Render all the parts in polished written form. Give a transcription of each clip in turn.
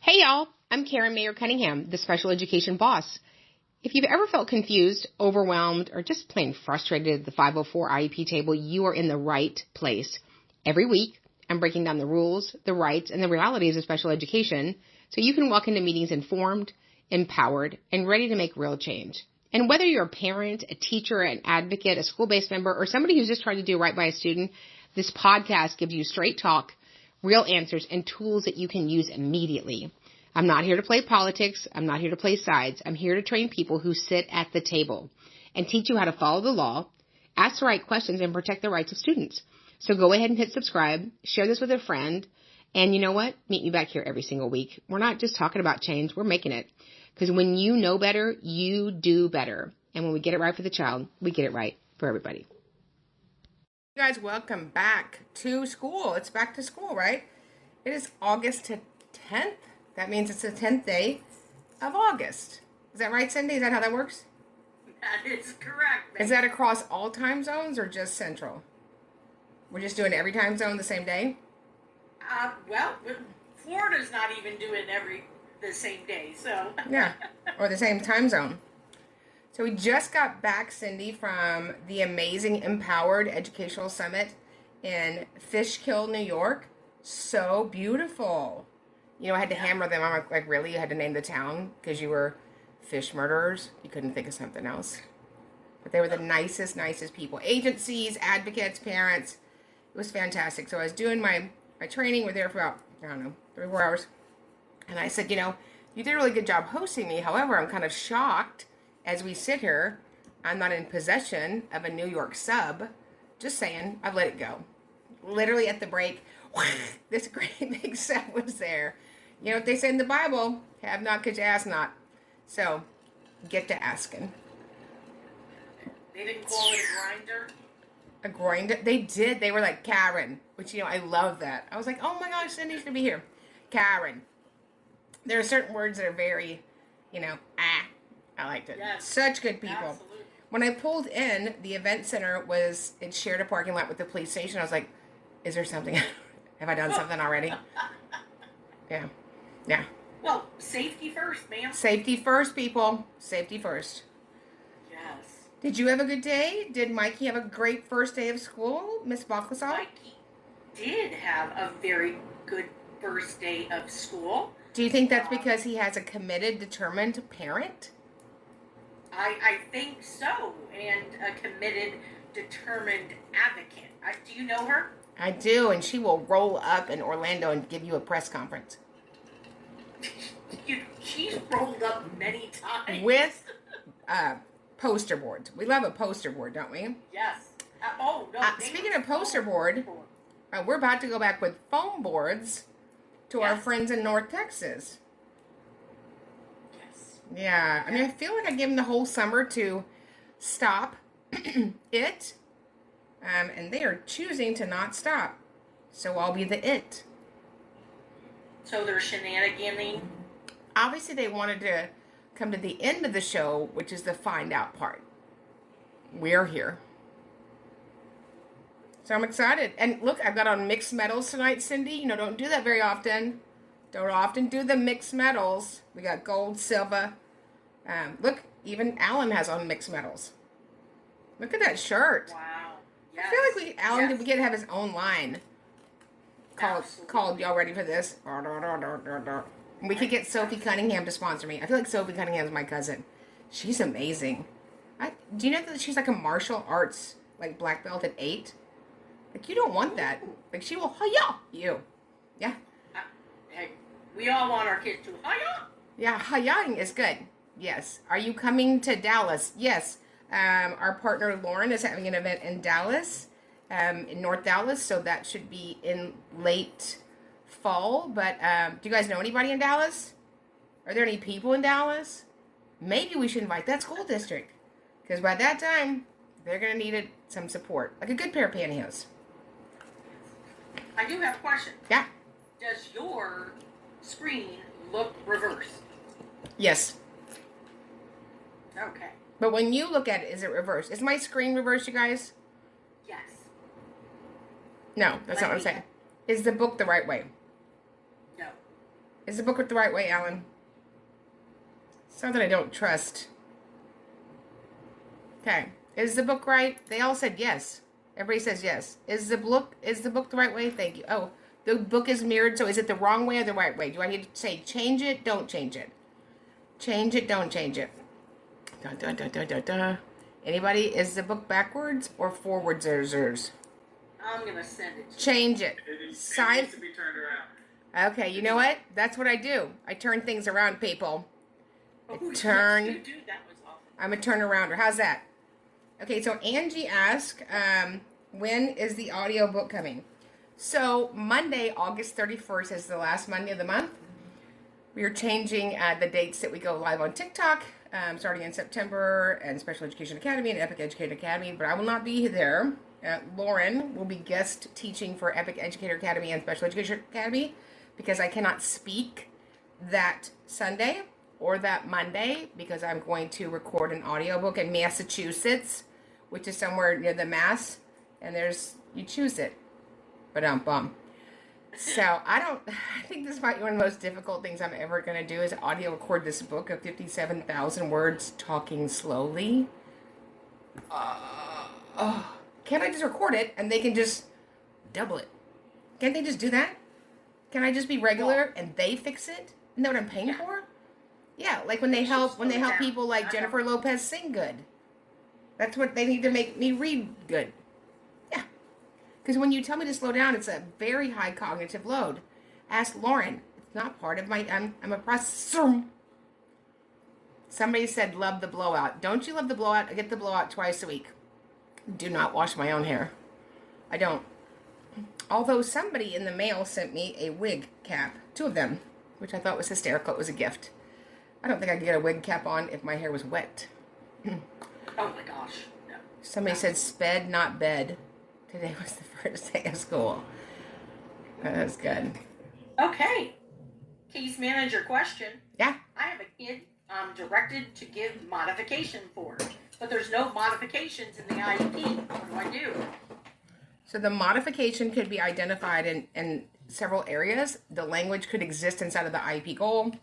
Hey y'all, I'm Mayer Cunningham, the special education boss. If you've ever felt confused, overwhelmed, or just plain frustrated at the 504 IEP table, you are in the right place. Every week, I'm breaking down the rules, the rights, and the realities of special education so you can walk into meetings informed, empowered, and ready to make real change. And whether you're a parent, a teacher, an advocate, a school-based member, or somebody who's just trying to do right by a student, this podcast gives you straight talk, real answers, and tools that you can use immediately. I'm not here to play politics. I'm not here to play sides. I'm here to train people who sit at the table and teach you how to follow the law, ask the right questions, and protect the rights of students. So go ahead and hit subscribe, share this with a friend, and you know what? Meet me back here every single week. We're not just talking about change. We're making it. Because when you know better, you do better. And when we get it right for the child, we get it right for everybody. You guys, welcome back to school. It's back to school, right? It is August 10th. That means it's the 10th day of August. Is that right, Cindy? Is that how that works? That is correct. Is that across all time zones or just Central? We're just doing every time zone the same day? Well, Florida's not even doing the same day, so. Yeah, or the same time zone. So we just got back, Cindy, from the amazing Empowered Educational Summit in Fishkill, New York. So beautiful. You know, I had to hammer them. I'm like, really? You had to name the town because you were fish murderers? You couldn't think of something else. But they were the nicest people. Agencies, advocates, parents. It was fantastic. So I was doing my training. We're there for about, 3-4 hours. And I said, you did a really good job hosting me. However, I'm kind of shocked as we sit here. I'm not in possession of a New York sub. Just saying, I've let it go. Literally at the break, this great big sub was there. You know what they say in the Bible? Have not because you ask not. So, get to asking. They didn't call it a grinder? A grinder? They did. They were like, Karen. Which, I love that. I was like, oh my gosh, Cindy's going to be here. Karen. There are certain words that are very, I liked it. Yes, such good people. Absolutely. When I pulled in, the event center it shared a parking lot with the police station. I was like, is there something? Have I done something already? Yeah. Well, safety first, ma'am. Safety first, people. Safety first. Yes. Did you have a good day? Did Mikey have a great first day of school, Miss Baklasov? Mikey did have a very good first day of school. Do you think that's because he has a committed, determined parent? I think so. And a committed, determined advocate. Do you know her? I do, and she will roll up in Orlando and give you a press conference. She's rolled up many times. With poster boards. We love a poster board, don't we? Yes. Speaking of poster board, we're about to go back with foam boards to our friends in North Texas. Yes. Yeah. I mean, I feel like I gave them the whole summer to stop it. And they are choosing to not stop. So I'll be the it. So they're shenaniganing? Obviously, they wanted to come to the end of the show, which is the find out part. We're here. So I'm excited. And look, I've got on mixed metals tonight, Cindy. Don't do that very often. Don't often do the mixed metals. We got gold, silver. Look, even Alan has on mixed metals. Look at that shirt. Wow. Yes. I feel like Alan we could have his own line called y'all ready for this? We could get Sophie Cunningham to sponsor me. I feel like Sophie Cunningham is my cousin. She's amazing. Do you know that she's like a martial arts black belt at 8? You don't want that. She will hi-ya you. Yeah. Hey, we all want our kids to hi-ya. Yeah, hi-yaing is good. Yes. Are you coming to Dallas? Yes. Our partner Lauren is having an event in Dallas, in North Dallas, so that should be in late fall. But do you guys know anybody in Dallas? Are there any people in Dallas? Maybe we should invite that school district, because by that time, they're going to need some support, like a good pair of pantyhose. I do have a question. Yeah. Does your screen look reversed? Yes. Okay. But when you look at it, is it reversed? Is my screen reversed, you guys? Yes. No, that's not what I'm saying. Is the book the right way? No. Is the book the right way, Alan? It's not that I don't trust. Okay. Is the book right? They all said yes. Everybody says yes. Is the book the right way? Thank you. Oh, the book is mirrored, so is it the wrong way or the right way? Do I need to say change it, don't change it? Change it, don't change it. Dun, dun, dun, dun, dun, dun. Anybody? Is the book backwards or forwards? I'm going to send it to Change it. It needs Sign. to be turned around. Okay, you know what? That's what I do. I turn things around, people. Oh, turn. yes, you do. That was awesome. I'm a turnarounder. How's that? Okay, so Angie asked, when is the audiobook coming? So Monday, August 31st is the last Monday of the month. We are changing the dates that we go live on TikTok, starting in September, and Special Education Academy and Epic Educator Academy, but I will not be there. Lauren will be guest teaching for Epic Educator Academy and Special Education Academy because I cannot speak that Sunday or that Monday because I'm going to record an audiobook in Massachusetts, which is somewhere near the Mass, and you choose it. Ba-dum-bum. So I think this might be one of the most difficult things I'm ever going to do is audio record this book of 57,000 words talking slowly. Can't I just record it and they can just double it? Can't they just do that? Can I just be regular and they fix it? Isn't that what I'm paying for? Yeah, like when they help people like Jennifer Lopez sing good. That's what they need to make me read good. Yeah. Because when you tell me to slow down, it's a very high cognitive load. Ask Lauren. It's not part of my... I'm a processor. Somebody said love the blowout. Don't you love the blowout? I get the blowout twice a week. Do not wash my own hair. I don't. Although somebody in the mail sent me a wig cap. 2 of them. Which I thought was hysterical. It was a gift. I don't think I could get a wig cap on if my hair was wet. Oh my gosh. No. Somebody said sped, not bed. Today was the first day of school. That was good. Okay. Case manager question. Yeah. I have a kid I'm directed to give modification for, but there's no modifications in the IEP. What do I do? So the modification could be identified in several areas. The language could exist inside of the IEP goal.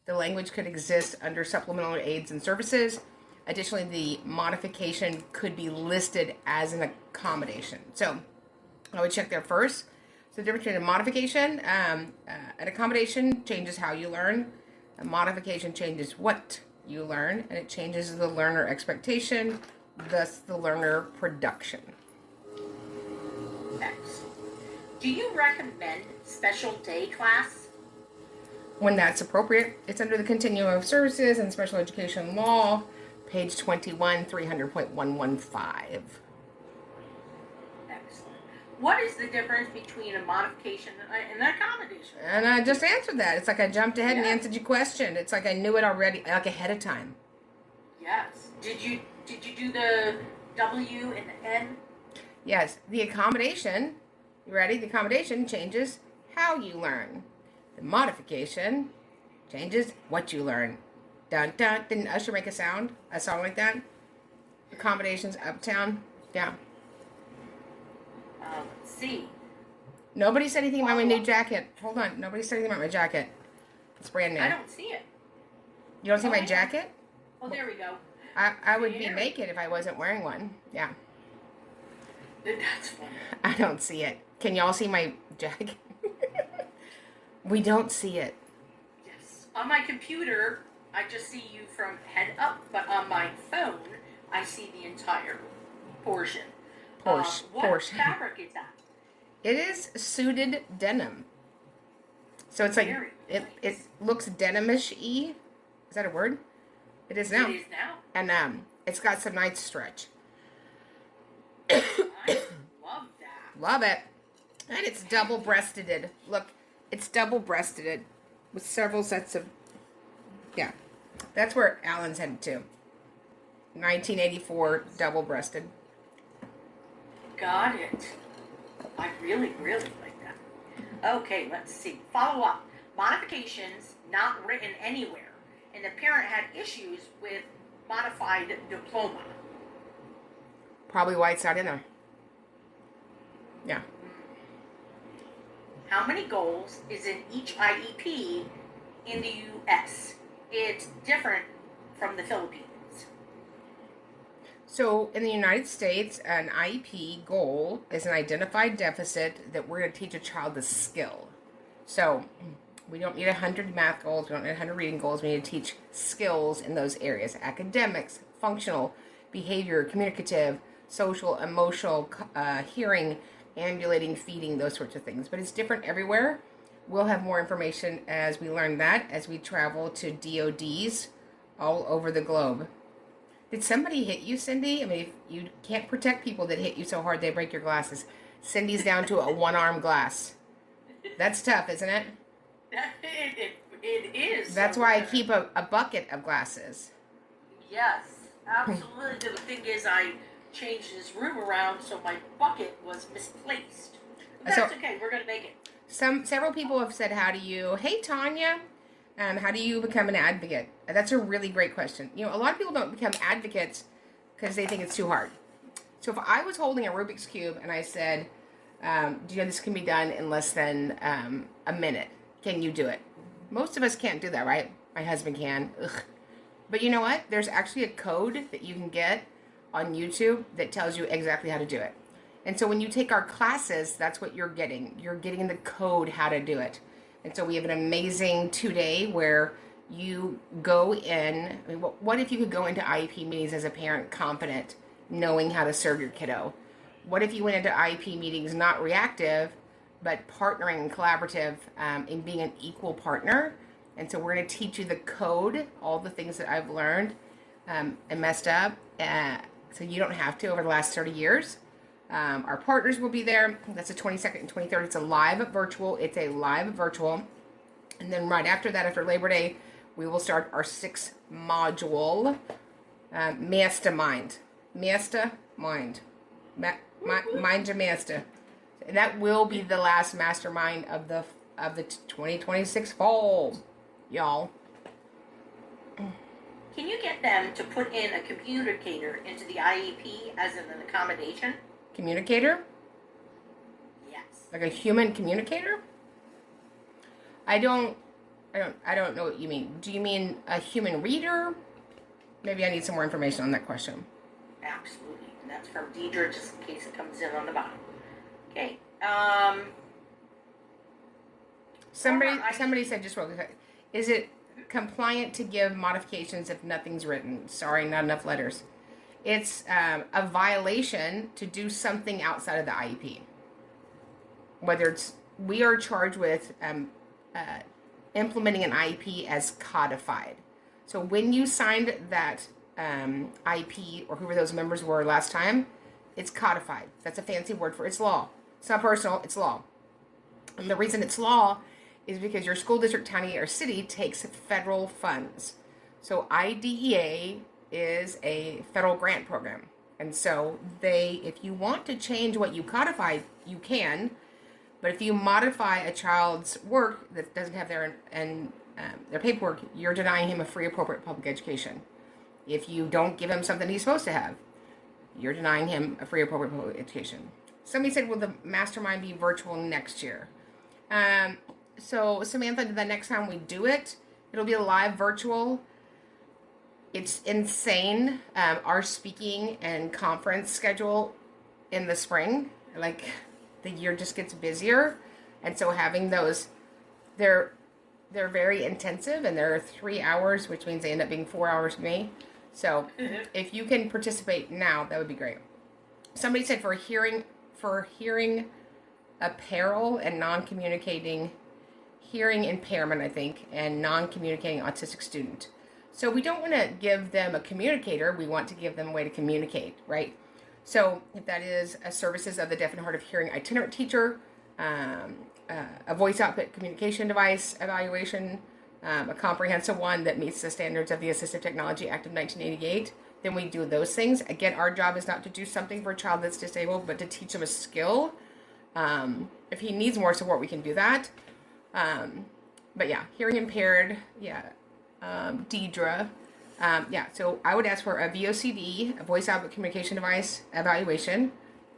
The language could exist under supplemental aids and services. Additionally, the modification could be listed as an accommodation. So I would check there first. So the difference between a modification, an accommodation changes how you learn. A modification changes what you learn, and it changes the learner expectation, thus the learner production. Excellent. Do you recommend special day class? When that's appropriate. It's under the continuum of services and special education law, page 21, 300.115. Excellent. What is the difference between a modification and an accommodation? And I just answered that. It's like I jumped ahead and answered your question. It's like I knew it already, like ahead of time. Yes. Did you do the W and the N? Yes. The accommodation, you ready? The accommodation changes how you learn. The modification changes what you learn. Dun dun. Didn't Usher make a song like that? Accommodations, Uptown. Yeah. Let's see. Nobody said anything about my new jacket. Hold on. Nobody said anything about my jacket. It's brand new. I don't see it. You don't see my jacket? Oh, there we go. I would be naked if I wasn't wearing one. Yeah. That's funny. I don't see it. Can y'all see my jacket? We don't see it. Yes. On my computer, I just see you from head up, but on my phone, I see the entire portion. What fabric is that? It is suited denim. So it's like, it looks denimish-y. Is that a word? It is now. It is now. And it's got some nice stretch. I love that. Love it. And it's double-breasted. Look, it's double-breasted with several sets of... Yeah. That's where Alan's headed to. 1984, double-breasted. Got it. I really, really like that. Okay, let's see. Follow up. Modifications not written anywhere. And the parent had issues with modified diploma. Probably why it's not in there. Yeah. How many goals is in each IEP in the U.S. It's different from the Philippines. So in the United States, an IEP goal is an identified deficit that we're going to teach a child the skill. So we don't need 100 math goals, we don't need 100 reading goals, we need to teach skills in those areas. Academics, functional, behavior, communicative, social, emotional, hearing, ambulating, feeding, those sorts of things. But it's different everywhere. We'll have more information as we learn that, as we travel to DODs all over the globe. Did somebody hit you, Cindy? I mean, if you can't protect people that hit you so hard they break your glasses. Cindy's down to a one-arm glass. That's tough, isn't it? It is. That's why I keep a bucket of glasses. Yes, absolutely. The thing is, I changed this room around, so my bucket was misplaced. But that's okay. We're going to make it. Several people have said, how do you... Hey, Tanya. How do you become an advocate? That's a really great question. You know, a lot of people don't become advocates because they think it's too hard. So if I was holding a Rubik's Cube and I said, do you know this can be done in less than a minute? Can you do it? Most of us can't do that, right? My husband can. Ugh. But you know what? There's actually a code that you can get on YouTube that tells you exactly how to do it. And so when you take our classes, that's what you're getting. You're getting the code how to do it. And so we have an amazing 2-day where you go in. I mean, what if you could go into IEP meetings as a parent confident, knowing how to serve your kiddo? What if you went into IEP meetings not reactive, but partnering and collaborative and being an equal partner? And so we're going to teach you the code, all the things that I've learned and messed up, so you don't have to over the last 30 years. Our partners will be there. That's the 22nd and 23rd. It's a live virtual. And then right after that, after Labor Day, we will start our 6th module, Mastermind. Mind to master. And that will be the last mastermind of the 2026 fall, y'all. Can you get them to put in a communicator into the IEP as an accommodation? Communicator? Yes. Like a human communicator? I don't know what you mean. Do you mean a human reader? Maybe I need some more information on that question. Absolutely. And that's from Deidre, just in case it comes in on the bottom. Okay. Somebody said, just real quick, is it compliant to give modifications if nothing's written? Sorry, not enough letters. It's a violation to do something outside of the IEP. Whether it's, we are charged with implementing an IEP as codified. So when you signed that IEP, or whoever those members were last time, it's codified. That's a fancy word for it's law. It's not personal, it's law. And the reason it's law is because your school district, county, or city takes federal funds. So IDEA is a federal grant program. And so if you want to change what you codify, you can. But if you modify a child's work that doesn't have their paperwork, you're denying him a free, appropriate public education. If you don't give him something he's supposed to have, you're denying him a free, appropriate public education. Somebody said, will the mastermind be virtual next year? So Samantha, the next time we do it, it'll be a live virtual. It's insane. Our speaking and conference schedule in the spring, like the year just gets busier. And so having those, they're very intensive, and they're 3 hours, which means they end up being 4 hours for me. So if you can participate now, that would be great. Somebody said for hearing apparel and non-communicating hearing impairment, I think, and non-communicating autistic student. So we don't want to give them a communicator. We want to give them a way to communicate, right? So if that is a services of the deaf and hard of hearing itinerant teacher, a voice output communication device evaluation, a comprehensive one that meets the standards of the Assistive Technology Act of 1988, then we do those things. Again, our job is not to do something for a child that's disabled, but to teach them a skill. If he needs more support, we can do that. But yeah, hearing impaired, Deidre. So I would ask for a VOCD, a voice output communication device evaluation.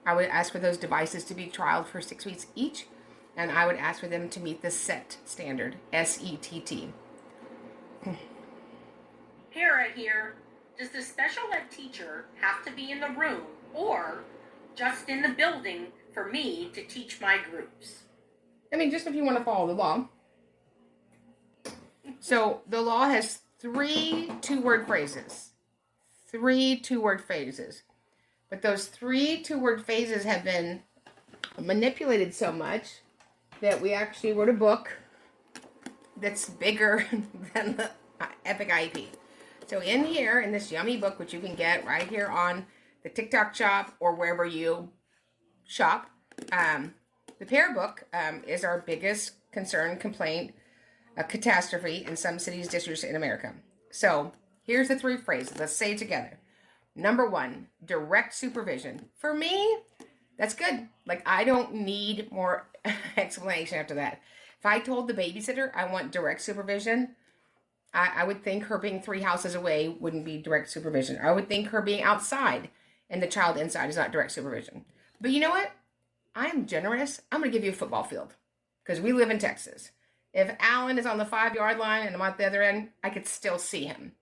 I would ask for those devices to be trialed for 6 weeks each. And I would ask for them to meet the SETT standard, SETT. Para here, does the special ed teacher have to be in the room or just in the building for me to teach my groups? I mean, just if you want to follow the law. So the law has 3 two-word phrases. 3 two-word phrases. But those 3 two-word phrases have been manipulated so much that we actually wrote a book that's bigger than the Epic IEP. So in here, in this yummy book, which you can get right here on the TikTok shop or wherever you shop, the Para book is our biggest concern, complaint, a catastrophe in some cities, districts in America. So here's the 3 phrases. Let's say it together. Number 1, direct supervision. For me, that's good. Like, I don't need more explanation after that. If I told the babysitter I want direct supervision, I would think her being 3 houses away wouldn't be direct supervision. I would think her being outside and the child inside is not direct supervision. But you know what? I'm generous. I'm going to give you a football field because we live in Texas. If Alan is on the 5-yard line and I'm at the other end, I could still see him.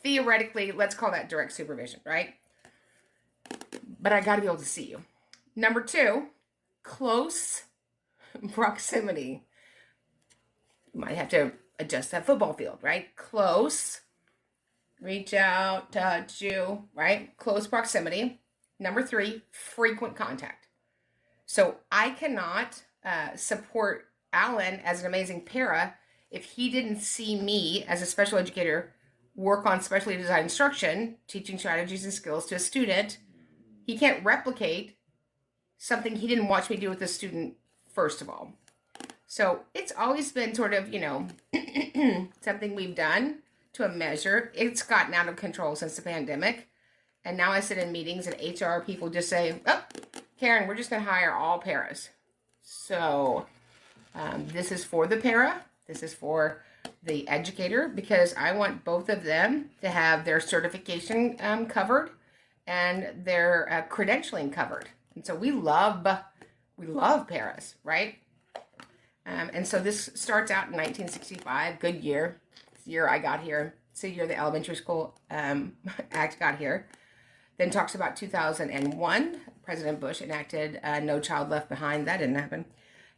Theoretically, let's call that direct supervision, right? But I got to be able to see you. Number 2, close proximity. You might have to adjust that football field, right? Close, reach out, touch you, right? Close proximity. Number 3, frequent contact. So I cannot support Alan as an amazing para if he didn't see me as a special educator work on specially designed instruction, teaching strategies and skills to a student. He can't replicate something he didn't watch me do with the student, first of all. So it's always been sort of, something we've done to a measure. It's gotten out of control since the pandemic. And now I sit in meetings and HR people just say, oh, Karen, we're just going to hire all paras. So this is for the para. This is for the educator because I want both of them to have their certification covered and their credentialing covered. And so we love paras, right? And so this starts out in 1965, good year. It's the year I got here. It's the year the Elementary School Act got here. Then talks about 2001. President Bush enacted No Child Left Behind. That didn't happen.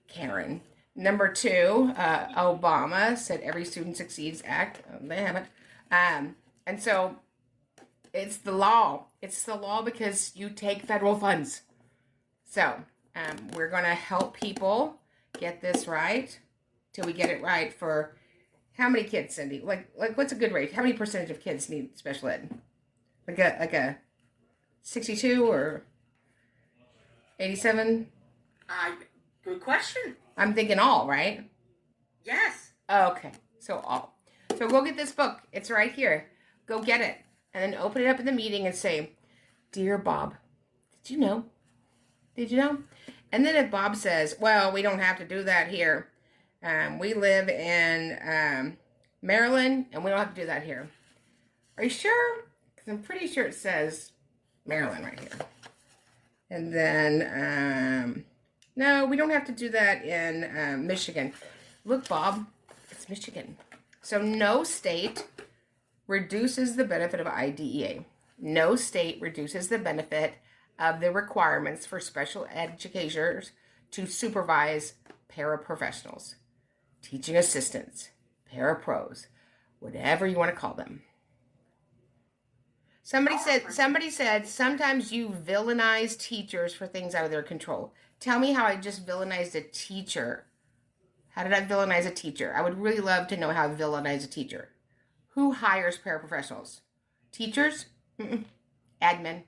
Karen. Number 2, Obama said Every Student Succeeds Act. Oh, they haven't. And so it's the law. It's the law because you take federal funds. So we're going to help people get this right till we get it right for how many kids, Cindy? Like what's a good rate? How many percentage of kids need special ed? Like a 62 or 87? Good question. I'm thinking all, right? Yes. Okay, so all. So go get this book. It's right here. Go get it. And then open it up in the meeting and say, Dear Bob, did you know? Did you know? And then if Bob says, well, we don't have to do that here. We live in Maryland, and we don't have to do that here. Are you sure? Because I'm pretty sure it says Maryland right here. And then, no, we don't have to do that in Michigan. Look, Bob, it's Michigan. So no state reduces the benefit of IDEA. No state reduces the benefit of the requirements for special educators to supervise paraprofessionals, teaching assistants, parapros, whatever you want to call them. Somebody said sometimes you villainize teachers for things out of their control. Tell me how I just villainized a teacher. How did I villainize a teacher? I would really love to know how I villainize a teacher. Who hires paraprofessionals? Teachers? Admin.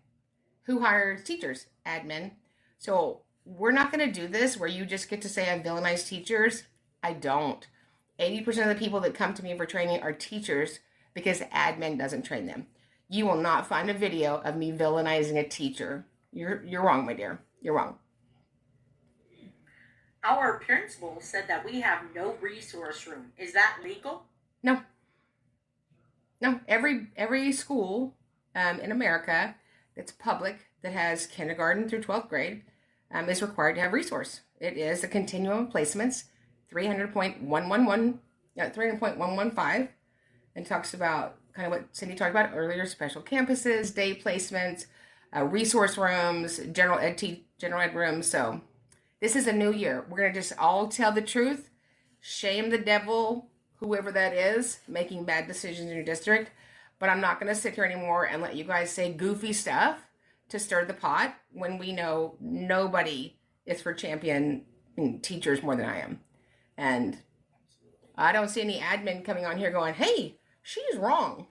Who hires teachers? Admin. So we're not going to do this where you just get to say I villainize teachers. I don't. 80% of the people that come to me for training are teachers because admin doesn't train them. You will not find a video of me villainizing a teacher. You're wrong, my dear. You're wrong. Our principal said that we have no resource room. Is that legal? No. Every school in America that's public that has kindergarten through 12th grade is required to have resource. It is the continuum of placements, 300.115. and talks about kind of what Cindy talked about earlier, special campuses, day placements, resource rooms, general ed rooms. So this is a new year. We're going to just all tell the truth, shame the devil, whoever that is, making bad decisions in your district. But I'm not going to sit here anymore and let you guys say goofy stuff to stir the pot when we know nobody is for champion teachers more than I am. And I don't see any admin coming on here going, hey, she's wrong.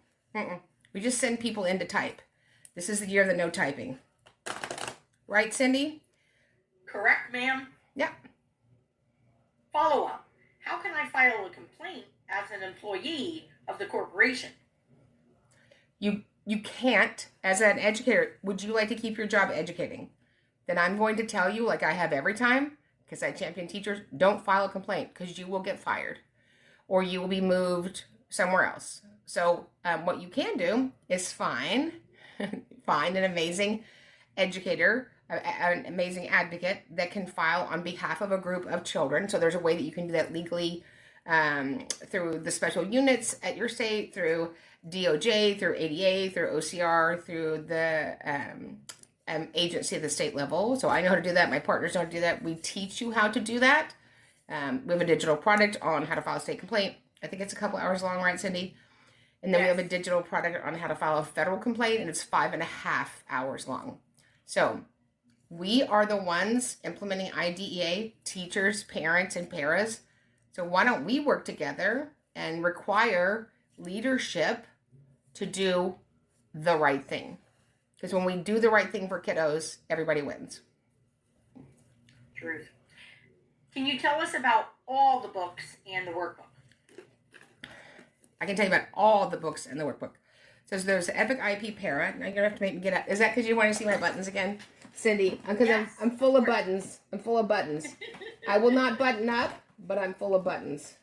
We just send people in to type. This is the year of the no typing. Right, Cindy? Correct, ma'am. Yeah. Follow up. How can I file a complaint as an employee of the corporation? You can't, as an educator. Would you like to keep your job educating? Then I'm going to tell you, like I have every time, because I champion teachers, don't file a complaint because you will get fired or you will be moved somewhere else. So what you can do is find an amazing educator, an amazing advocate that can file on behalf of a group of children. So there's a way that you can do that legally through the special units at your state, through DOJ, through ADA, through OCR, through the agency at the state level. So I know how to do that. My partners know how to do that. We teach you how to do that. We have a digital product on how to file a state complaint. I think it's a couple hours long, right, Cindy? And then we have a digital product on how to file a federal complaint, and it's 5.5 hours long. So we are the ones implementing IDEA, teachers, parents, and paras. So why don't we work together and require leadership to do the right thing? Because when we do the right thing for kiddos, everybody wins. Truth. Can you tell us about all the books and the workbook? I can tell you about all the books and the workbook. So there's the Epic IP Para. Now you're going to have to make me get up. Is that because you want to see my buttons again? Cindy, because yes, I'm full of buttons. I'm full of buttons. I will not button up, but I'm full of buttons.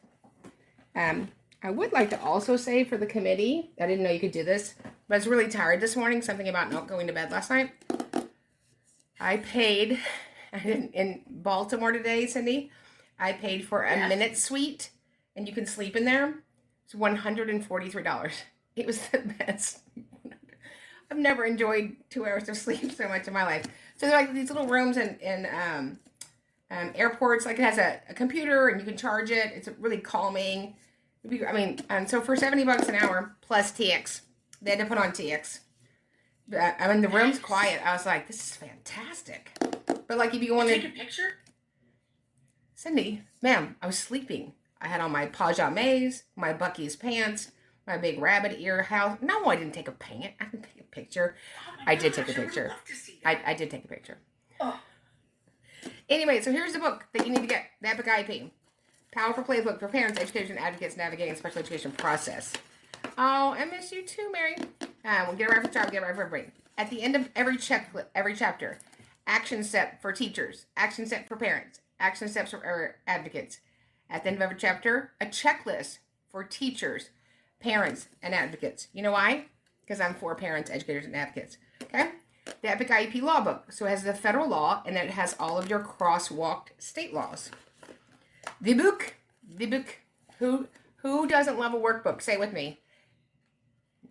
I would like to also say for the committee, I didn't know you could do this, but I was really tired this morning, something about not going to bed last night. I paid, in Baltimore today, Cindy, I paid for a minute suite, and you can sleep in there. It's $143. It was the best. I've never enjoyed 2 hours of sleep so much in my life. So they're like these little rooms in airports. Like it has a computer and you can charge it. It's really calming. So for $70 an hour plus TX, they had to put on TX. The room's quiet. I was like, this is fantastic. But like if you want to take a picture, Cindy, ma'am, I was sleeping. I had on my pajamas, my Bucky's pants, my big rabbit ear house. No, I didn't take a picture. I didn't take a picture. I did take a picture. I did take a picture. Oh. Anyway, so here's the book that you need to get. The Epic IP. Powerful playbook for parents, education, advocates navigating the special education process. Oh, I miss you too, Mary. We'll get it right for child, get it right for everybody. At the end of every chapter, action step for teachers, action step for parents, action steps for advocates. At the end of every chapter, a checklist for teachers, parents, and advocates. You know why? Because I'm for parents, educators, and advocates. Okay? The Epic IEP law book. So it has the federal law, and then it has all of your crosswalked state laws. The book. Who doesn't love a workbook? Say it with me.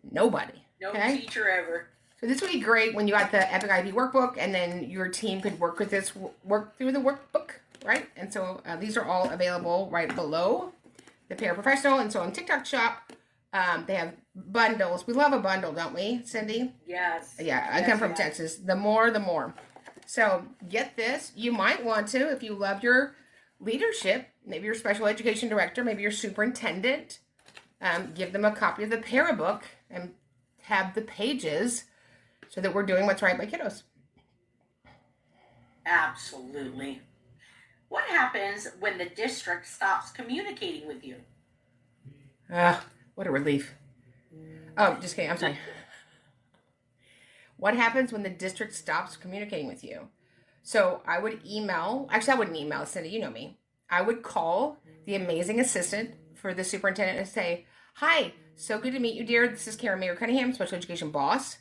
Nobody. No teacher ever. So this would be great when you got the Epic IEP workbook, and then your team could work through the workbook, right? And so these are all available right below the paraprofessional. And so on TikTok Shop, they have bundles. We love a bundle, don't we, Cindy? Yes. Yeah, I come from Texas. The more, the more. So get this. You might want to, if you love your leadership, maybe your special education director, maybe your superintendent, give them a copy of the para book and have the pages so that we're doing what's right by kiddos. Absolutely. What happens when the district stops communicating with you? What a relief. Oh, just kidding. I'm sorry. What happens when the district stops communicating with you? So I would email. Actually, I wouldn't email, Cindy. You know me. I would call the amazing assistant for the superintendent and say, hi, so good to meet you, dear. This is Karen Mayer Cunningham, special education boss.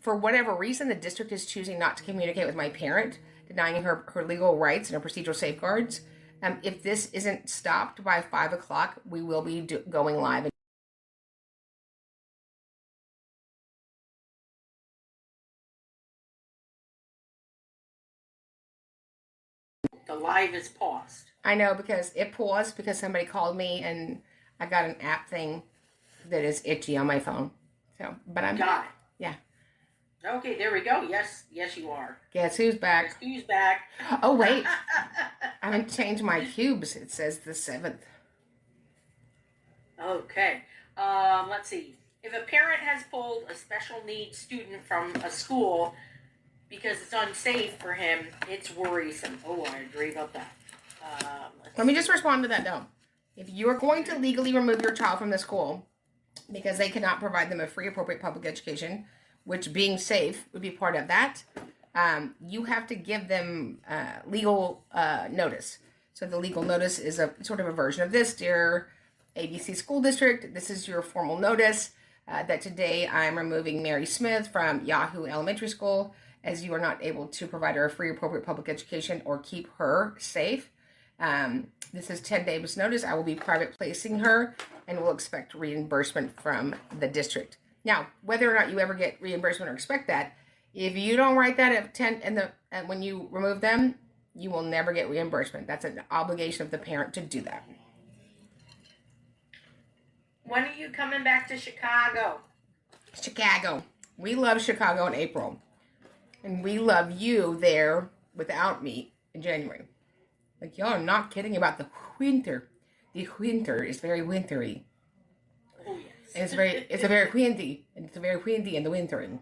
For whatever reason, the district is choosing not to communicate with my parent, denying her legal rights and her procedural safeguards. If this isn't stopped by 5 o'clock, we will be going live. The live is paused. I know, because it paused because somebody called me and I got an app thing that is itchy on my phone. So, but I'm got it. Yeah. Okay, there we go. Yes, you are. Guess who's back? Guess who's back? Oh, wait. I haven't changed my cubes. It says the 7th. Okay. Let's see. If a parent has pulled a special needs student from a school because it's unsafe for him, it's worrisome. Oh, I agree about that. Let me just respond to that, though. If you are going to legally remove your child from the school because they cannot provide them a free, appropriate public education, which being safe would be part of that, you have to give them legal notice. So the legal notice is a sort of a version of this. Dear ABC School District, this is your formal notice that today I'm removing Mary Smith from Yahoo Elementary School as you are not able to provide her a free, appropriate public education or keep her safe. This is 10 days notice. I will be private placing her and will expect reimbursement from the district. Now, whether or not you ever get reimbursement or expect that, if you don't write that at 10 and when you remove them, you will never get reimbursement. That's an obligation of the parent to do that. When are you coming back to Chicago? Chicago. We love Chicago in April. And we love you there without me in January. Like, y'all are not kidding about the winter. The winter is very wintry. Oh, yes. And it's very windy. And it's very windy in the winter. In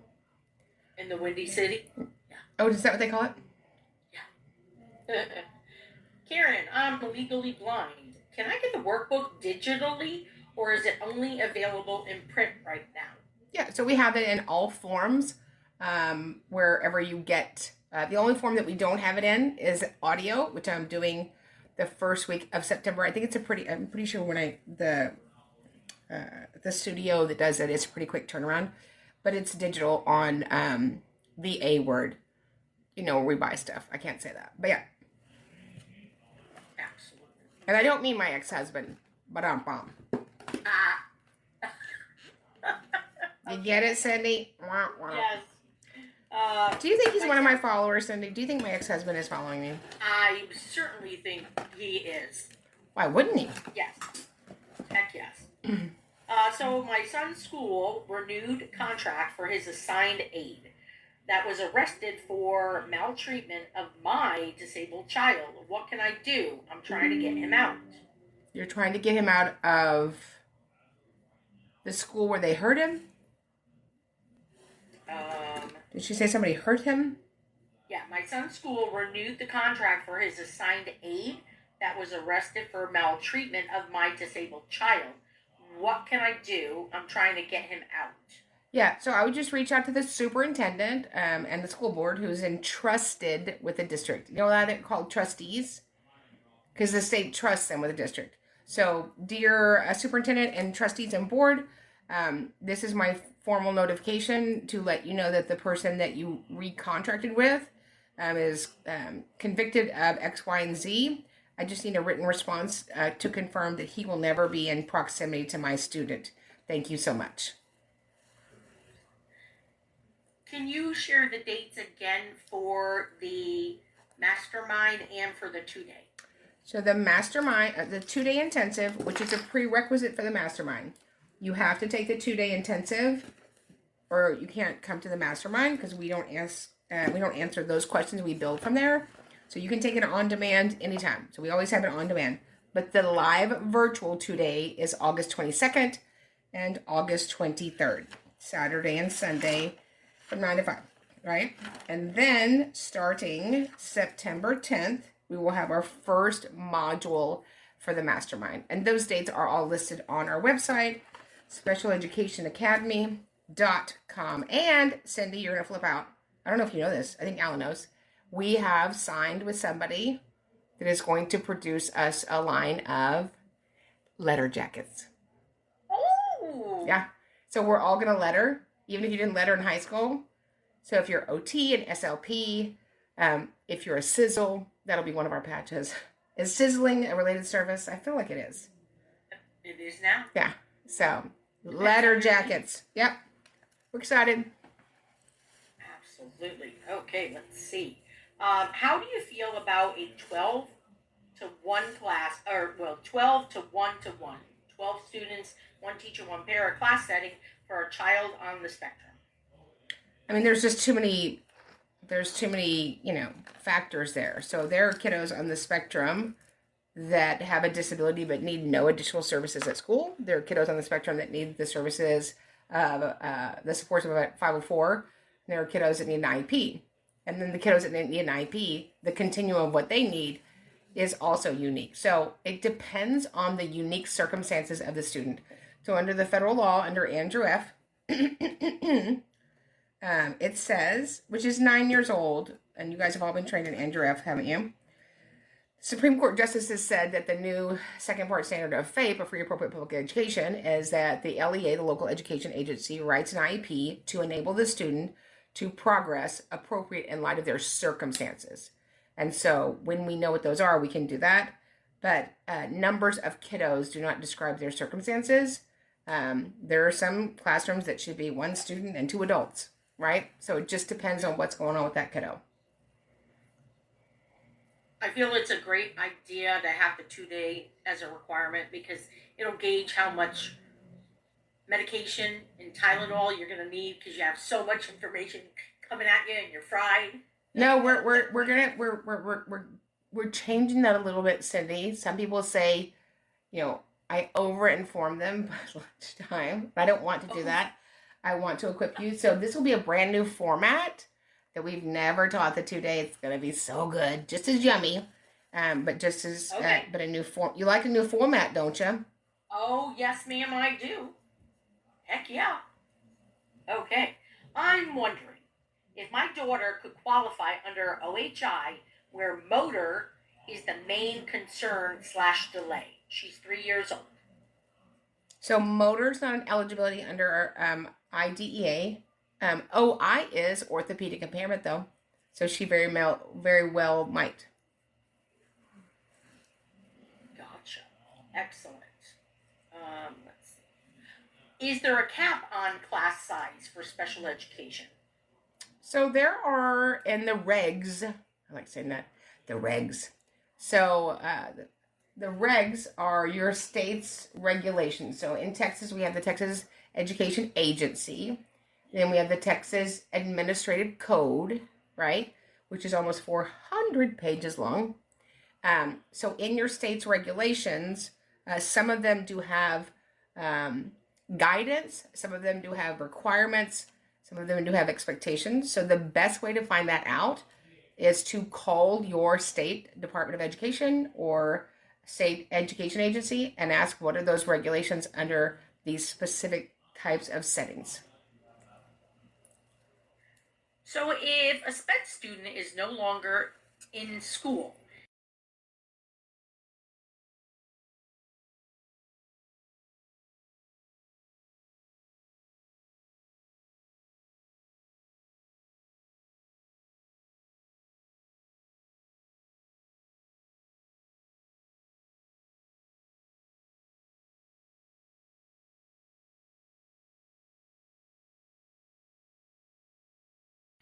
the Windy City? Yeah. Oh, is that what they call it? Yeah. Karen, I'm legally blind. Can I get the workbook digitally, or is it only available in print right now? Yeah, so we have it in all forms, wherever you get. The only form that we don't have it in is audio, which I'm doing the first week of September. I think I'm pretty sure when the studio that does it is a pretty quick turnaround, but it's digital on the A word. You know, where we buy stuff. I can't say that, but yeah. Absolutely. And I don't mean my ex-husband, but I'm bomb. You get it, Cindy? Wah, wah. Yes. Do you think he's one of my followers, Cindy? Do you think my ex-husband is following me? I certainly think he is. Why wouldn't he? Yes. Heck yes. So my son's school renewed contract for his assigned aide that was arrested for maltreatment of my disabled child. What can I do? I'm trying to get him out. You're trying to get him out of the school where they hurt him? Did she say somebody hurt him? Yeah, my son's school renewed the contract for his assigned aide that was arrested for maltreatment of my disabled child. What can I do? I'm trying to get him out. Yeah, so I would just reach out to the superintendent and the school board who's entrusted with the district. You know that they're called trustees? Because the state trusts them with the district. So, dear superintendent and trustees and board, this is my formal notification to let you know that the person that you recontracted with is convicted of X, Y, and Z. I just need a written response to confirm that he will never be in proximity to my student. Thank you so much. Can you share the dates again for the mastermind and for the 2-day? So the mastermind, the 2-day intensive, which is a prerequisite for the mastermind. You have to take the 2-day intensive, or you can't come to the mastermind because we don't answer those questions. We build from there. So you can take it on demand anytime. So we always have it on demand. But the live virtual 2-day is August 22nd and August 23rd, Saturday and Sunday from 9 to 5, right? And then starting September 10th, we will have our first module for the mastermind. And those dates are all listed on our website, specialeducationacademy.com. And Cindy, you're going to flip out. I don't know if you know this. I think Alan knows. We have signed with somebody that is going to produce us a line of letter jackets. Oh! Yeah. So we're all going to letter, even if you didn't letter in high school. So if you're OT and SLP, if you're a sizzle, that'll be one of our patches. Is sizzling a related service? I feel like it is. It is now? Yeah. So, letter jackets. Yep. We're excited. Absolutely. Okay, let's see. How do you feel about a 12 to 1 class, 12 to 1 to 1? 12 students, 1 teacher, 1 para class setting for a child on the spectrum. I mean, there's too many, factors there. So there are kiddos on the spectrum that have a disability but need no additional services at school. There are kiddos on the spectrum that need the services, the supports of a 504. And there are kiddos that need an IEP. And then the kiddos that need an IEP, the continuum of what they need is also unique. So it depends on the unique circumstances of the student. So under the federal law, under Andrew F., it says, which is 9 years old, and you guys have all been trained in Andrew F., haven't you? Supreme Court justices said that the new second part standard of FAPE, or Free Appropriate Public Education, is that the LEA, the local education agency, writes an IEP to enable the student to progress appropriate in light of their circumstances. And so when we know what those are, we can do that. But numbers of kiddos do not describe their circumstances. There are some classrooms that should be 1 student and 2 adults, right? So it just depends on what's going on with that kiddo. I feel it's a great idea to have the 2-day as a requirement because it'll gauge how much medication and Tylenol you're going to need because you have so much information coming at you and you're fried. No, we're changing that a little bit, Cindy. Some people say, I over-inform them by lunchtime. I don't want to do that. I want to equip you. So this will be a brand new format that we've never taught the 2-day. It's going to be so good. Just as yummy. But just as, but a new form. You like a new format, don't you? Oh, yes, ma'am, I do. Heck yeah. Okay. I'm wondering if my daughter could qualify under OHI where motor is the main concern / delay. She's 3 years old. So motor's not an eligibility under our IDEA. OI is orthopedic impairment, though. So she very well might. Gotcha. Excellent. Let's see. Is there a cap on class size for special education? So there are in the regs, I like saying that, the regs. So the regs are your state's regulations. So in Texas, we have the Texas Education Agency. Then we have the Texas Administrative Code, right? Which is almost 400 pages long. So in your state's regulations, some of them do have guidance. Some of them do have requirements. Some of them do have expectations. So the best way to find that out is to call your state Department of Education or state education agency and ask what are those regulations under these specific types of settings. So if a SPED student is no longer in school,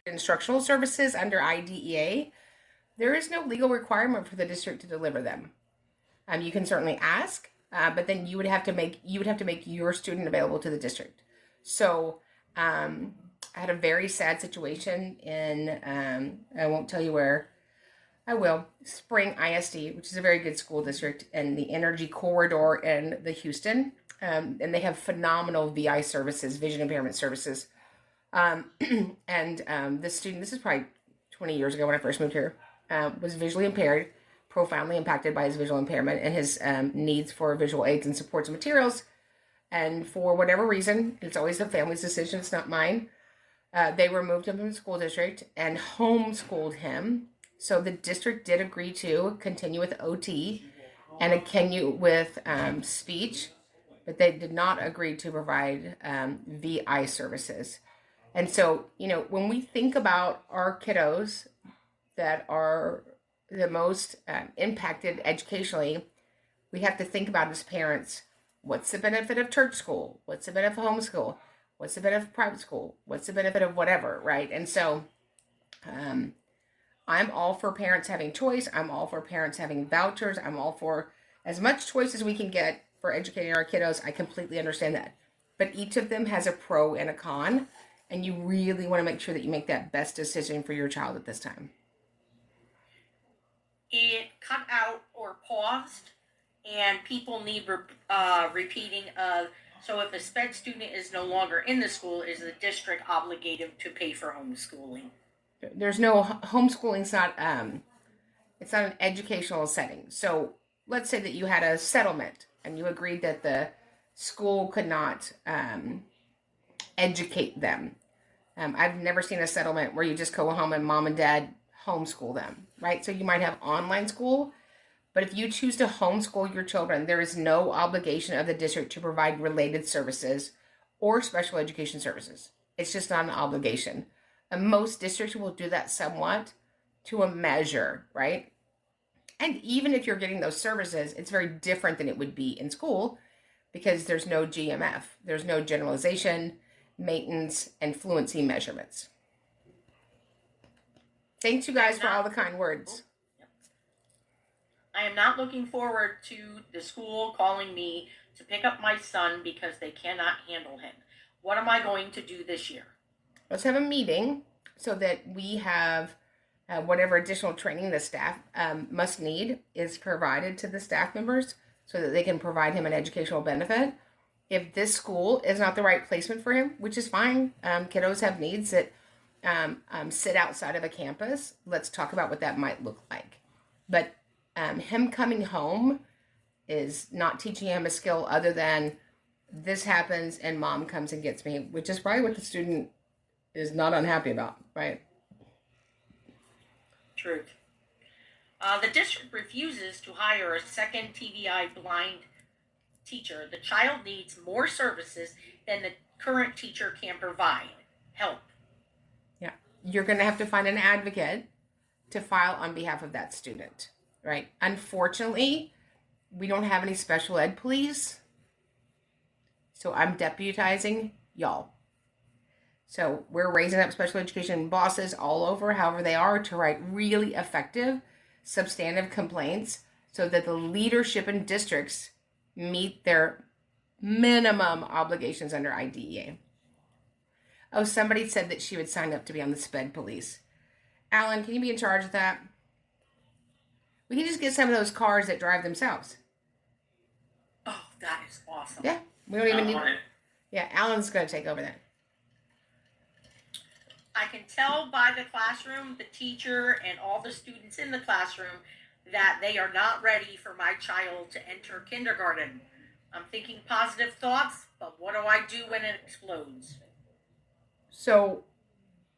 instructional services under IDEA, there is no legal requirement for the district to deliver them. You can certainly ask, but then you would have to make your student available to the district. So I had a very sad situation in I won't tell you where. I will. Spring ISD, which is a very good school district in the Energy Corridor in the Houston, and they have phenomenal VI services, vision impairment services. This student, this is probably 20 years ago when I first moved here, was visually impaired, profoundly impacted by his visual impairment and his needs for visual aids and supports and materials. And for whatever reason, it's always the family's decision, it's not mine, they removed him from the school district and homeschooled him. So the district did agree to continue with OT and continue with speech, but they did not agree to provide VI services. And so, when we think about our kiddos that are the most impacted educationally, we have to think about as parents, what's the benefit of church school? What's the benefit of homeschool? What's the benefit of private school? What's the benefit of whatever, right? And so I'm all for parents having choice. I'm all for parents having vouchers. I'm all for as much choice as we can get for educating our kiddos. I completely understand that. But each of them has a pro and a con, and you really want to make sure that you make that best decision for your child at this time. It cut out or paused, and people need repeating of, so if a SPED student is no longer in the school, is the district obligated to pay for homeschooling? There's no homeschooling. It's not an educational setting. So let's say that you had a settlement and you agreed that the school could not educate them. I've never seen a settlement where you just go home and mom and dad homeschool them, right? So you might have online school, but if you choose to homeschool your children, there is no obligation of the district to provide related services or special education services. It's just not an obligation. And most districts will do that somewhat to a measure, right? And even if you're getting those services, it's very different than it would be in school because there's no GMF. There's no generalization, maintenance, and fluency measurements. Thanks, you guys, for all the kind words. I am not looking forward to the school calling me to pick up my son because they cannot handle him. What am I going to do this year? Let's have a meeting so that we have whatever additional training the staff must need is provided to the staff members so that they can provide him an educational benefit. If this school is not the right placement for him, which is fine, kiddos have needs that sit outside of a campus. Let's talk about what that might look like. But him coming home is not teaching him a skill other than this happens and mom comes and gets me, which is probably what the student is not unhappy about, right? Truth. The district refuses to hire a second TVI blind teacher. The child needs more services than the current teacher can provide. Help. Yeah. You're going to have to find an advocate to file on behalf of that student, right? Unfortunately, we don't have any special ed police. So I'm deputizing y'all. So we're raising up special education bosses all over, however they are, to write really effective, substantive complaints so that the leadership in districts meet their minimum obligations under IDEA. Oh, somebody said that she would sign up to be on the SPED police. Alan, can you be in charge of that? We can just get some of those cars that drive themselves. Oh, that is awesome. Yeah, we don't even need... Yeah, Alan's going to take over that. I can tell by the classroom, the teacher, and all the students in the classroom that they are not ready for my child to enter kindergarten. I'm thinking positive thoughts, but what do I do when it explodes? So,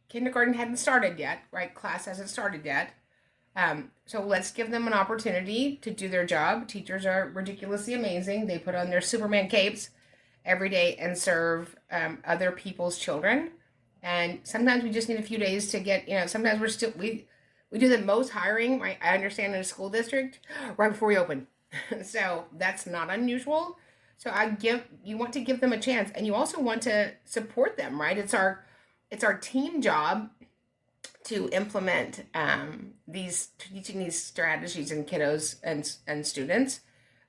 kindergarten hadn't started yet, right? Class hasn't started yet. So let's give them an opportunity to do their job. Teachers are ridiculously amazing. They put on their Superman capes every day and serve other people's children. And sometimes we just need a few days to get, sometimes we do the most hiring, right? I understand, in a school district right before we open. So that's not unusual. So you want to give them a chance, and you also want to support them, right? It's our team job to implement teaching these strategies in kiddos and students.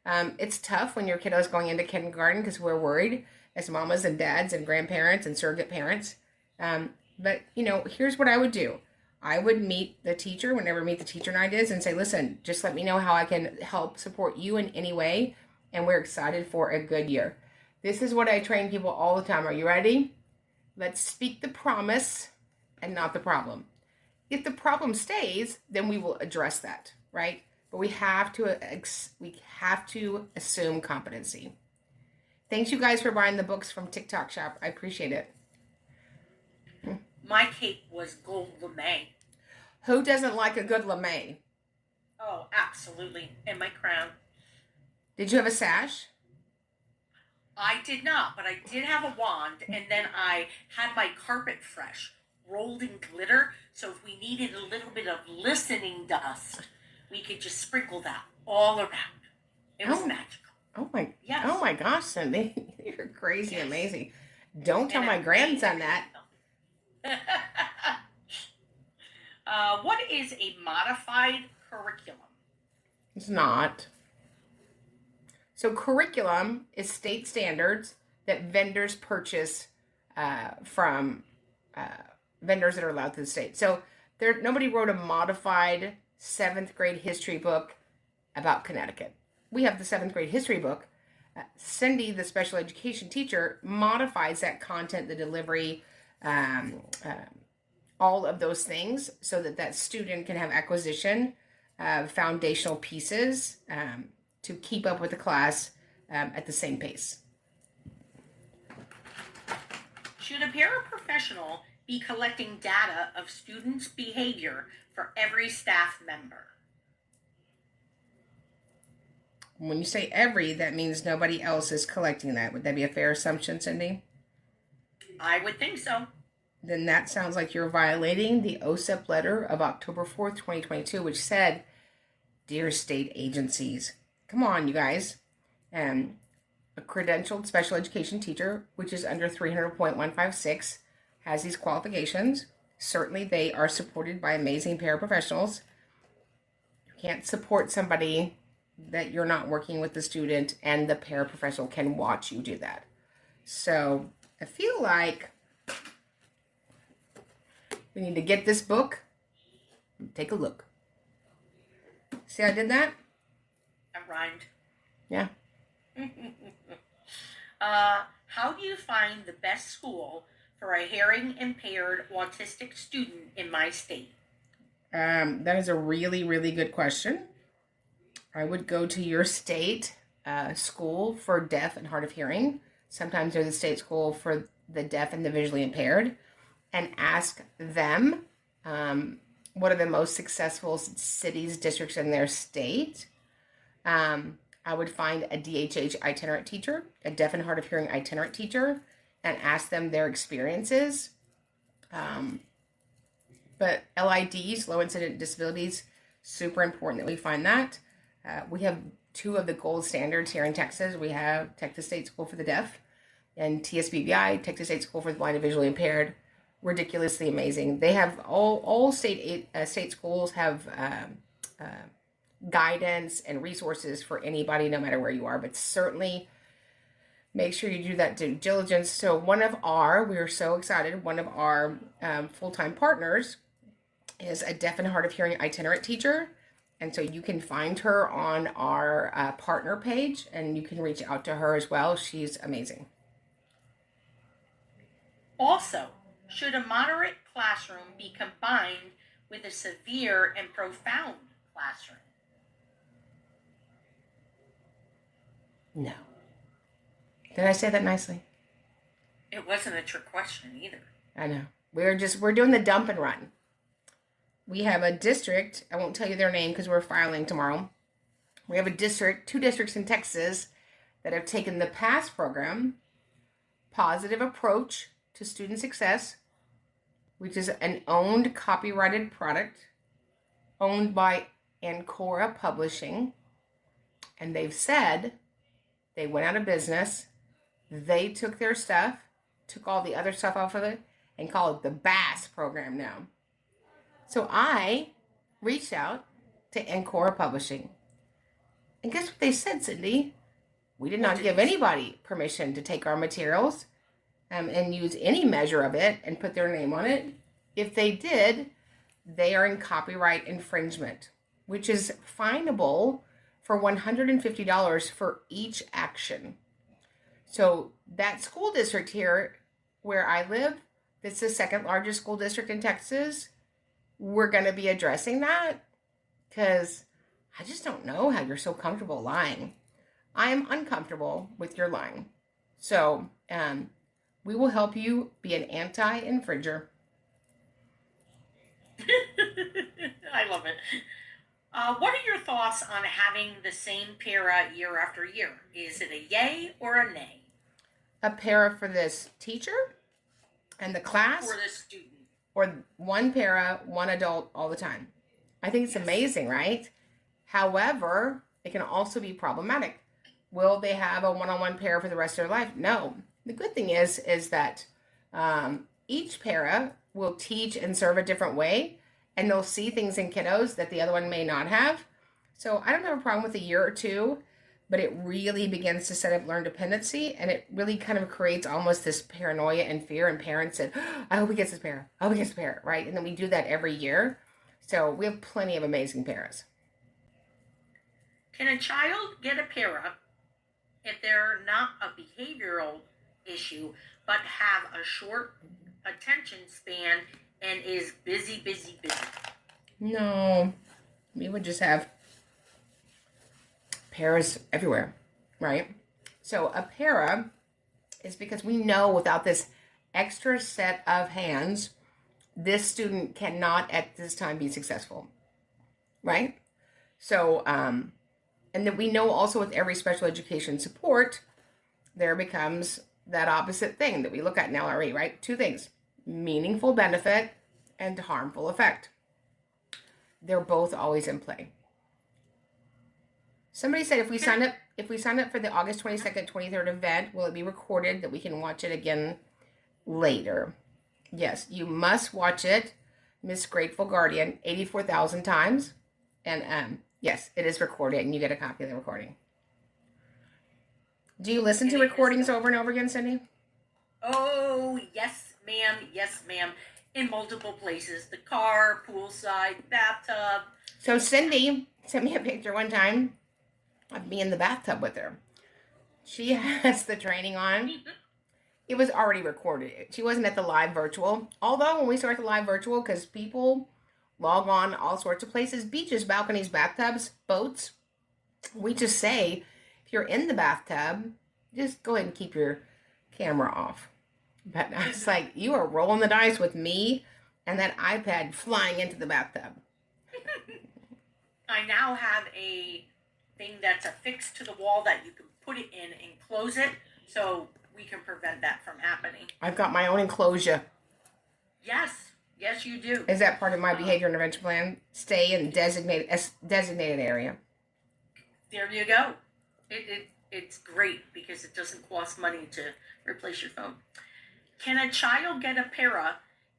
It's tough when your kiddo's going into kindergarten because we're worried as mamas and dads and grandparents and surrogate parents. But here's what I would do. I would meet the teacher whenever meet the teacher night is and say, listen, just let me know how I can help support you in any way. And we're excited for a good year. This is what I train people all the time. Are you ready? Let's speak the promise and not the problem. If the problem stays, then we will address that, right? But we have to assume competency. Thanks, you guys, for buying the books from TikTok Shop. I appreciate it. My cape was gold lame. Who doesn't like a good lame? Oh, absolutely. And my crown. Did you have a sash? I did not, but I did have a wand, and then I had my carpet fresh, rolled in glitter, so if we needed a little bit of listening dust, we could just sprinkle that all around. It was magical. Oh my! Yes. Oh my gosh, Cindy, you're crazy, Yes. Amazing. Don't tell my grandson that. What is a modified curriculum? It's not. So curriculum is state standards that vendors purchase from vendors that are allowed to the state. So nobody wrote a modified 7th grade history book about Connecticut. We have the 7th grade history book. Cindy, the special education teacher, modifies that content, the delivery, all of those things so that student can have acquisition of foundational pieces to keep up with the class at the same pace. Should a paraprofessional be collecting data of students' behavior for every staff member? When you say every, that means nobody else is collecting that. Would that be a fair assumption, Cindy? I would think so. Then that sounds like you're violating the OSEP letter of October 4th, 2022, which said, "Dear state agencies," come on, you guys. A credentialed special education teacher, which is under 300.156, has these qualifications. Certainly, they are supported by amazing paraprofessionals. You can't support somebody that you're not working with the student, and the paraprofessional can watch you do that. So I feel like we need to get this book and take a look. See how I did that? I rhymed. Yeah. How do you find the best school for a hearing impaired autistic student in my state? That is a really, really good question. I would go to your state school for deaf and hard of hearing. Sometimes there's a state school for the deaf and the visually impaired, and ask them what are the most successful cities, districts in their state. I would find a DHH itinerant teacher, a deaf and hard of hearing itinerant teacher, and ask them their experiences. But LIDs, low incident disabilities, super important that we find that. We have 2 of the gold standards here in Texas. We have Texas State School for the Deaf and TSBBI, Texas State School for the Blind and Visually Impaired. Ridiculously amazing. They have all state schools have guidance and resources for anybody, no matter where you are. But certainly make sure you do that due diligence. So we are so excited, one of our full-time partners is a deaf and hard of hearing itinerant teacher. And so you can find her on our partner page, and you can reach out to her as well. She's amazing. Also, should a moderate classroom be combined with a severe and profound classroom? No. Did I say that nicely? It wasn't a trick question either. I know. We're doing the dump and run. We have a district, I won't tell you their name because we're filing tomorrow. We have 2 districts in Texas that have taken the PASS program, Positive Approach to Student Success, which is an owned copyrighted product owned by Ancora Publishing. And they've said they went out of business. They took their stuff, took all the other stuff off of it, and called it the BASS program now. So I reached out to Ancora Publishing. And guess what they said, Cindy? We did not give anybody permission to take our materials and use any measure of it and put their name on it. If they did, they are in copyright infringement, which is finable for $150 for each action. So that school district here where I live, it's the 2nd largest school district in Texas. We're going to be addressing that because I just don't know how you're so comfortable lying. I am uncomfortable with your lying. So we will help you be an anti-infringer. I love it. What are your thoughts on having the same para year after year? Is it a yay or a nay? A para for this teacher and the class? For the student. Or one para, one adult all the time. I think it's amazing, right? However, it can also be problematic. Will they have a one-on-one pair for the rest of their life? No. The good thing is that each para will teach and serve a different way, and they'll see things in kiddos that the other one may not have. So I don't have a problem with a year or two, but it really begins to set up learned dependency, and it really kind of creates almost this paranoia and fear in parents that, I hope he gets his para, I hope he gets his para, right? And then we do that every year. So we have plenty of amazing paras. Can a child get a para if they're not a behavioral issue, but have a short attention span and is busy? No, we would just have paras everywhere, right? So a para is because we know without this extra set of hands, this student cannot at this time be successful, right? So, and then we know also with every special education support, there becomes that opposite thing that we look at in LRE, right? Two things, meaningful benefit and harmful effect. They're both always in play. Somebody said if we sign up for the August 22nd, 23rd event, will it be recorded that we can watch it again later? Yes, you must watch it, Miss Grateful Guardian, 84,000 times. And yes, it is recorded and you get a copy of the recording. Do you listen to recordings over and over again, Cindy? Oh, yes, ma'am. Yes, ma'am. In multiple places. The car, poolside, bathtub. So Cindy sent me a picture one time of me in the bathtub with her. She has the training on. It was already recorded. She wasn't at the live virtual. Although when we start the live virtual, because people log on all sorts of places, beaches, balconies, bathtubs, boats, we just say, if you're in the bathtub, just go ahead and keep your camera off. But I was like, you are rolling the dice with me and that iPad flying into the bathtub. I now have a thing that's affixed to the wall that you can put it in and close it, so we can prevent that from happening. I've got my own enclosure. Yes, you do. Is that part of my behavior intervention plan? Stay in designated area. There you go. It's great because it doesn't cost money to replace your phone. Can a child get a para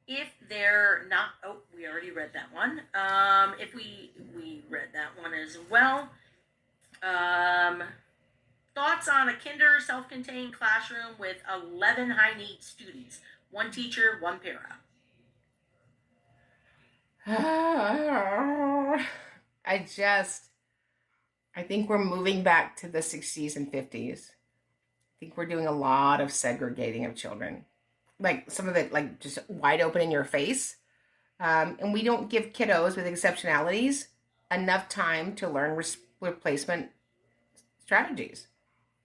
if they're not? Oh, we already read that one. If we read that one as well. Thoughts on a kinder self-contained classroom with 11 high-need students, one teacher, one para. I think we're moving back to the 60s and 50s. I think we're doing a lot of segregating of children. Like some of it, like just wide open in your face. And we don't give kiddos with exceptionalities enough time to learn replacement strategies,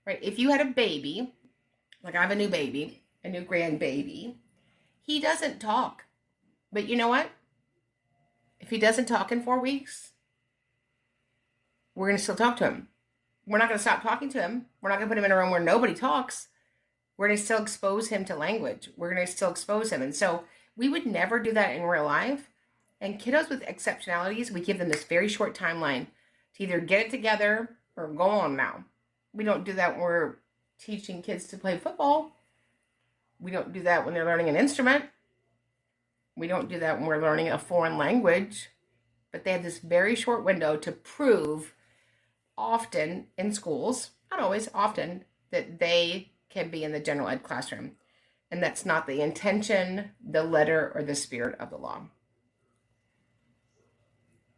right? If you had a baby, like I have a new baby, a new grandbaby, he doesn't talk. But you know what? If he doesn't talk in 4 weeks, we're going to still talk to him. We're not going to stop talking to him. We're not going to put him in a room where nobody talks. We're going to still expose him to language. We're going to still expose him. And so we would never do that in real life. And kiddos with exceptionalities, we give them this very short timeline to either get it together or go on now. We don't do that when we're teaching kids to play football. We don't do that when they're learning an instrument. We don't do that when we're learning a foreign language. But they have this very short window to prove often in schools, not always, often, that they can be in the general ed classroom. And that's not the intention, the letter, or the spirit of the law.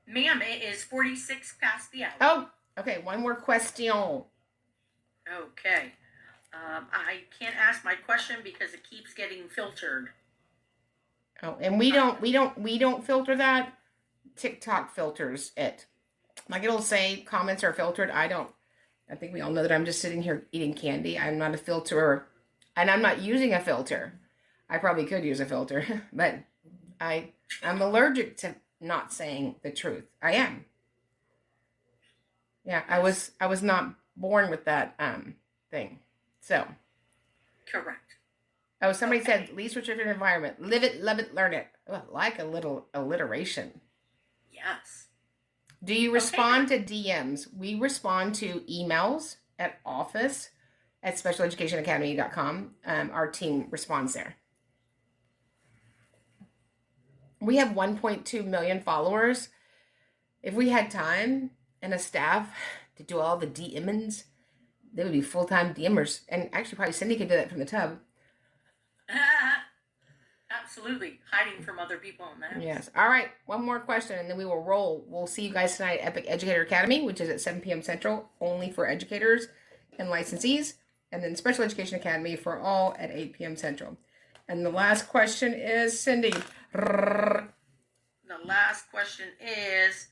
Ma'am, it is 46 past the hour. Oh, okay. One more question. Okay. I can't ask my question because it keeps getting filtered. Oh, and we don't filter that. TikTok filters it. Like it'll say comments are filtered. I think we all know that I'm just sitting here eating candy. I'm not a filterer, and I'm not using a filter. I probably could use a filter, but I'm allergic to not saying the truth. I am. Yeah, I was not born with that thing. So. Correct. Oh, somebody said least restrictive environment. Live it, love it, learn it. Oh, I like a little alliteration. Yes. Do you respond to DMs? We respond to emails at office@specialeducationacademy.com. Our team responds there. We have 1.2 million followers. If we had time and a staff to do all the DMs, they would be full-time DMers. And actually, probably Cindy could do that from the tub. Absolutely. Hiding from other people in the house. Yes. All right. One more question, and then we will roll. We'll see you guys tonight at Epic Educator Academy, which is at 7 p.m. Central, only for educators and licensees. And then Special Education Academy for all at 8 p.m. Central. And the last question is, Cindy. The last question is,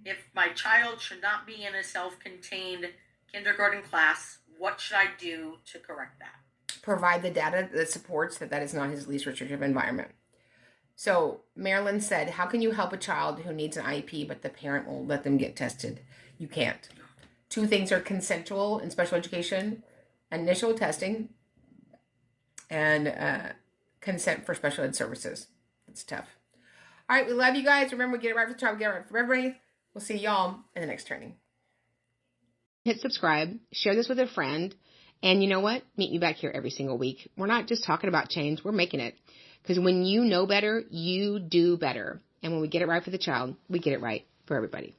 if my child should not be in a self-contained kindergarten class, what should I do to correct that? Provide the data that supports that is not his least restrictive environment. So Marilyn said, how can you help a child who needs an IEP, but the parent won't let them get tested? You can't. Two things are consensual in special education: initial testing and consent for special ed services. It's tough. All right, we love you guys. Remember, get it right for the child, get it right for everybody. We'll see y'all in the next training. Hit subscribe, share this with a friend, and you know what? Meet me back here every single week. We're not just talking about change, we're making it. Because when you know better, you do better. And when we get it right for the child, we get it right for everybody.